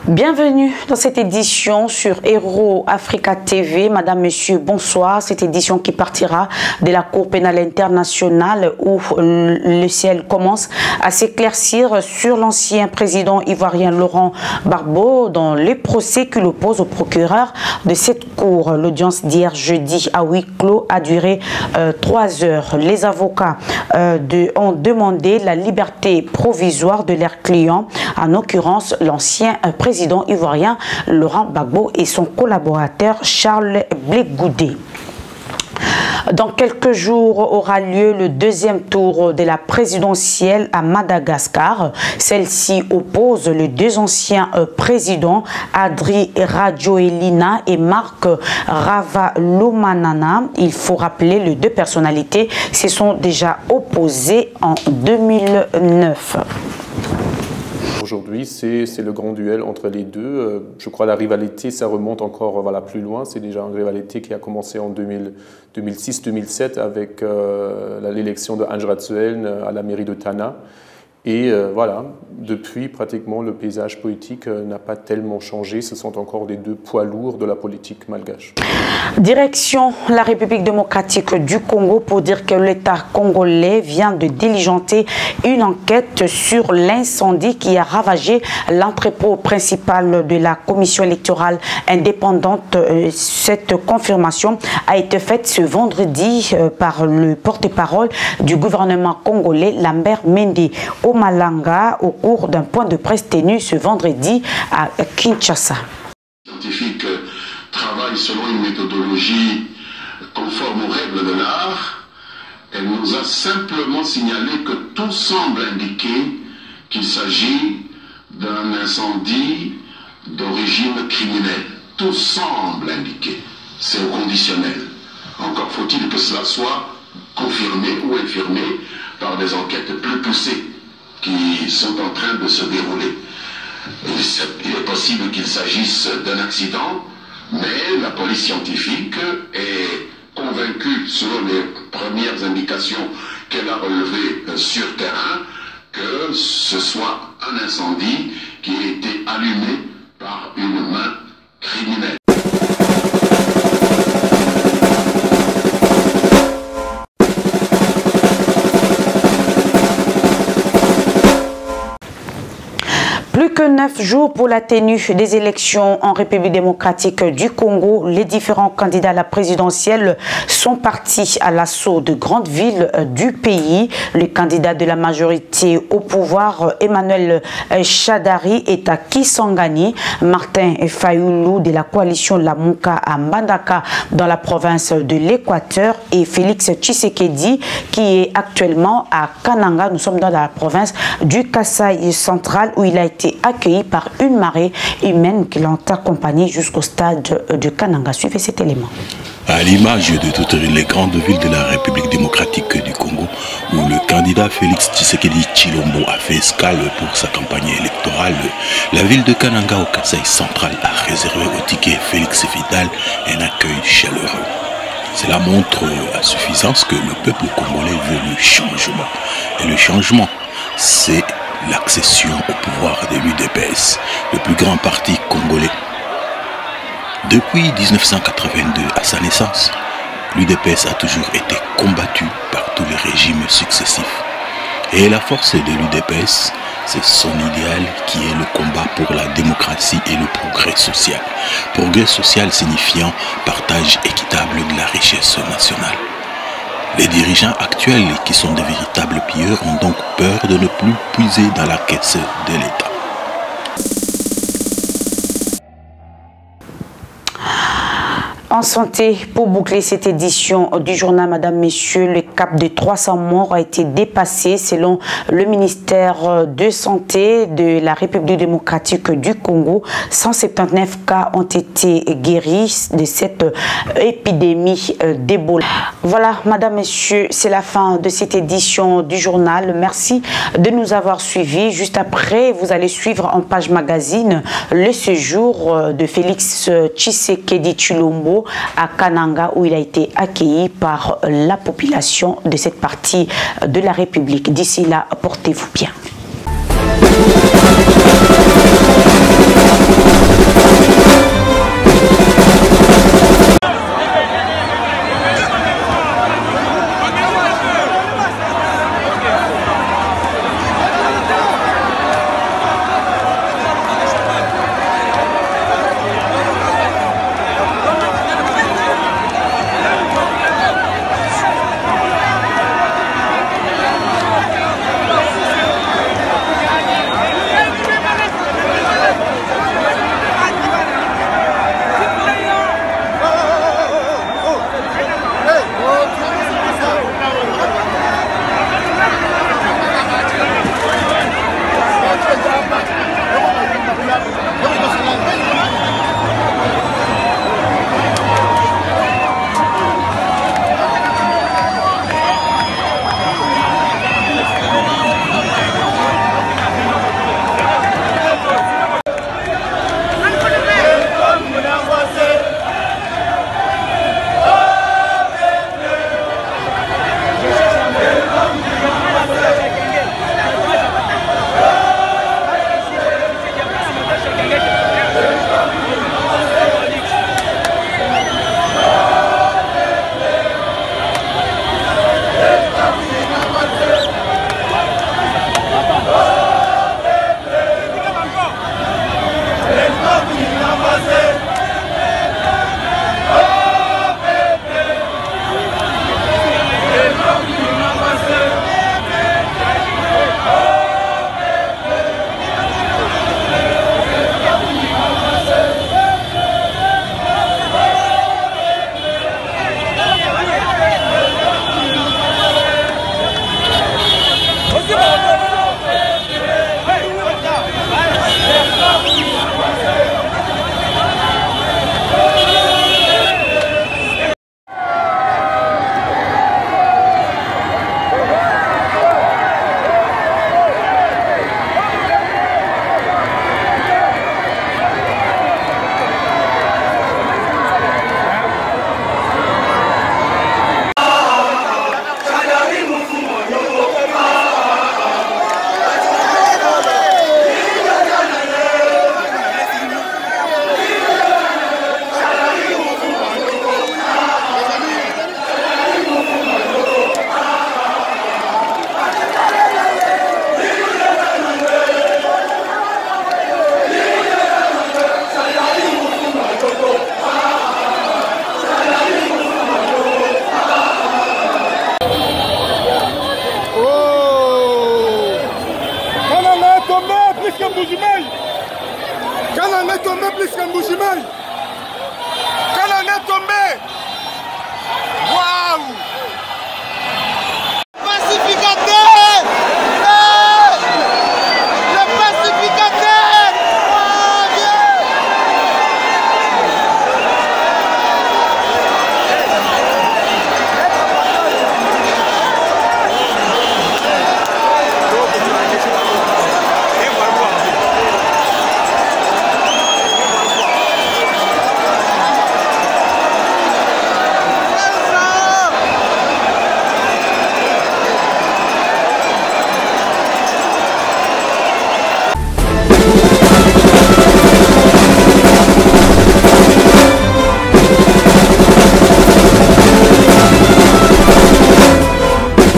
Bienvenue dans cette édition sur Héros Africa TV. Madame, Monsieur, bonsoir. Cette édition qui partira de la Cour pénale internationale où le ciel commence à s'éclaircir sur l'ancien président ivoirien Laurent Gbagbo dans le procès qui l'oppose au procureur de cette cour. L'audience d'hier jeudi à huis clos a duré 3 heures. Les avocats ont demandé la liberté provisoire de leurs clients, en l'occurrence l'ancien président ivoirien Laurent Gbagbo et son collaborateur Charles Blé Goudé. Dans quelques jours aura lieu le deuxième tour de la présidentielle à Madagascar. Celle-ci oppose les deux anciens présidents, Andry Rajoelina et Marc Ravalomanana. Il faut rappeler, les deux personnalités se sont déjà opposées en 2009. Aujourd'hui, c'est le grand duel entre les deux. Je crois que la rivalité, ça remonte encore plus loin. C'est déjà une rivalité qui a commencé en 2006-2007 avec l'élection de Andry Rajoelina à la mairie de Tana. Et voilà, depuis, pratiquement, le paysage politique n'a pas tellement changé. Ce sont encore les deux poids lourds de la politique malgache. Direction la République démocratique du Congo pour dire que l'État congolais vient de diligenter une enquête sur l'incendie qui a ravagé l'entrepôt principal de la commission électorale indépendante. Cette confirmation a été faite ce vendredi par le porte-parole du gouvernement congolais, Lambert Mende, au Malanga, au cours d'un point de presse tenu ce vendredi à Kinshasa. Scientifique travaille selon une méthodologie conforme aux règles de l'art. Elle nous a simplement signalé que tout semble indiquer qu'il s'agit d'un incendie d'origine criminelle. Tout semble indiquer. C'est au conditionnel. Encore faut-il que cela soit confirmé ou infirmé par des enquêtes plus poussées qui sont en train de se dérouler. Il est possible qu'il s'agisse d'un accident, mais la police scientifique est convaincue, selon les premières indications qu'elle a relevées sur terrain, que ce soit un incendie qui a été allumé par une main criminelle. Plus que 9 jours pour la tenue des élections en République démocratique du Congo, les différents candidats à la présidentielle sont partis à l'assaut de grandes villes du pays. Le candidat de la majorité au pouvoir, Emmanuel Shadari, est à Kisangani. Martin Fayoulou de la coalition Lamuka à Mbandaka dans la province de l'Équateur et Félix Tshisekedi qui est actuellement à Kananga. Nous sommes dans la province du Kasaï central où il a été accueilli par une marée humaine qui l'ont accompagné jusqu'au stade de Kananga. Suivez cet élément. À l'image de toutes les grandes villes de la République démocratique du Congo, où le candidat Félix Tshisekedi Tshilombo a fait escale pour sa campagne électorale, la ville de Kananga au Kasaï central a réservé au ticket Félix Vidal un accueil chaleureux. Cela montre à suffisance que le peuple congolais veut le changement. Et le changement, c'est l'accession au pouvoir de l'UDPS, le plus grand parti congolais. Depuis 1982, à sa naissance, l'UDPS a toujours été combattu par tous les régimes successifs. Et la force de l'UDPS, c'est son idéal qui est le combat pour la démocratie et le progrès social. Progrès social signifiant partage équitable de la richesse nationale. Les dirigeants actuels, qui sont de véritables pilleurs, ont donc peur de ne plus puiser dans la caisse de l'État. En santé, pour boucler cette édition du journal, Madame, Messieurs, le cap de 300 morts a été dépassé selon le ministère de Santé de la République démocratique du Congo. 179 cas ont été guéris de cette épidémie d'Ebola. Voilà, Madame, Messieurs, c'est la fin de cette édition du journal. Merci de nous avoir suivis. Juste après, vous allez suivre en page magazine le séjour de Félix Tshisekedi Tshilombo à Kananga où il a été accueilli par la population de cette partie de la République. D'ici là, portez-vous bien. plus qu'un Boujimai. Kananga est tombé plus qu'un Boujimai. Kananga est tombé.